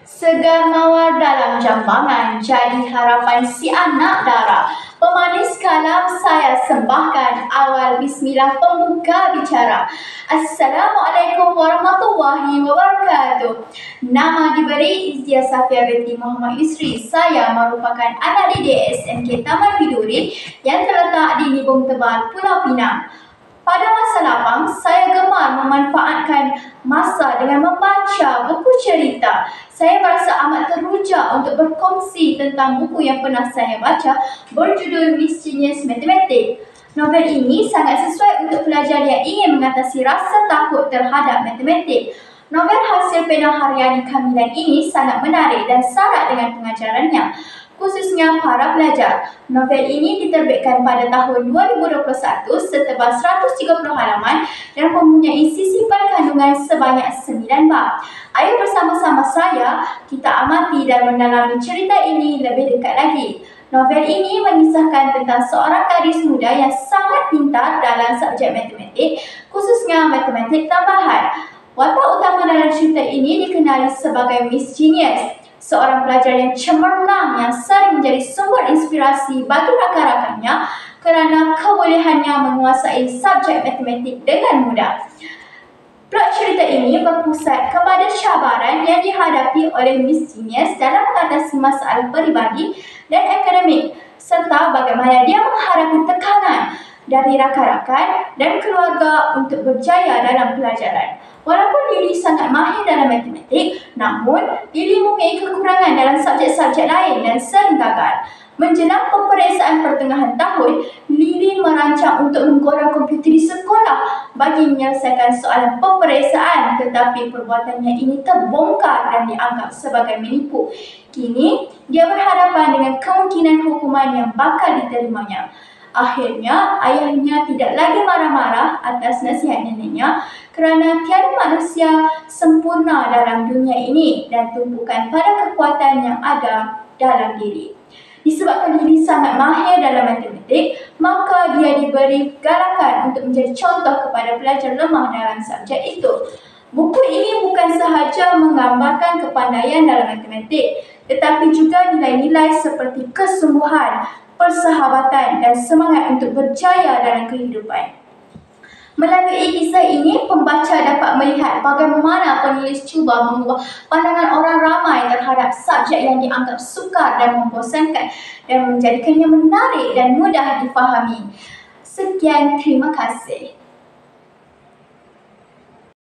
Segar mawar dalam jambangan jadi harapan si anak dara. Pemanis kalam saya sembahkan, awal bismillah pembuka bicara. Assalamualaikum warahmatullahi wabarakatuh. Nama diberi Izia Safia binti Muhammad Yusri. Saya merupakan anak didik SMK Taman Biduri yang terletak di Nibong Tebal, Pulau Pinang. Pada masa lapang, saya gemar memanfaatkan masa dengan membaca buku cerita. Saya merasa amat teruja untuk berkongsi tentang buku yang pernah saya baca berjudul Miss Genius Matematik. Novel ini sangat sesuai untuk pelajar yang ingin mengatasi rasa takut terhadap matematik. Novel hasil pena Haryani Kamilan ini sangat menarik dan syarat dengan pengajarannya, khususnya para pelajar. Novel ini diterbitkan pada tahun 2021 setebal 130 halaman dan mempunyai sisipan kandungan sebanyak 9 bab. Ayo bersama-sama saya kita amati dan mendalami cerita ini lebih dekat lagi. Novel ini mengisahkan tentang seorang gadis muda yang sangat pintar dalam subjek matematik, khususnya matematik tambahan. Watak utama dalam cerita ini dikenali sebagai Miss Genius, seorang pelajar yang cemerlang yang sering menjadi sumber inspirasi bagi rakan-rakannya kerana kebolehannya menguasai subjek matematik dengan mudah. Plot cerita ini berpusat kepada cabaran yang dihadapi oleh Miss Genius dalam mengatasi masalah peribadi dan akademik, serta bagaimana dia menghadapi tekanan dari rakan-rakan dan keluarga untuk berjaya dalam pelajaran. Walaupun Lily sangat mahir dalam matematik, namun Lily mempunyai kekurangan dalam subjek-subjek lain dan sering gagal. Menjelang peperiksaan pertengahan tahun, Lily merancang untuk menggodam komputer di sekolah bagi menyelesaikan soalan peperiksaan, tetapi perbuatannya ini terbongkar dan dianggap sebagai menipu. Kini, dia berhadapan dengan kemungkinan hukuman yang bakal diterimanya. Akhirnya, ayahnya tidak lagi marah-marah atas nasihat neneknya kerana tiada manusia sempurna dalam dunia ini dan tumpukan pada kekuatan yang ada dalam diri. Disebabkan Lily sangat mahir dalam matematik, maka dia diberi galakan untuk menjadi contoh kepada pelajar lemah dalam subjek itu. Buku ini bukan sahaja menggambarkan kepandaian dalam matematik, tetapi juga nilai-nilai seperti kesungguhan, persahabatan dan semangat untuk berjaya dalam kehidupan. Melalui kisah ini, pembaca dapat melihat bagaimana penulis cuba mengubah pandangan orang ramai terhadap subjek yang dianggap sukar dan membosankan dan menjadikannya menarik dan mudah difahami. Sekian, terima kasih.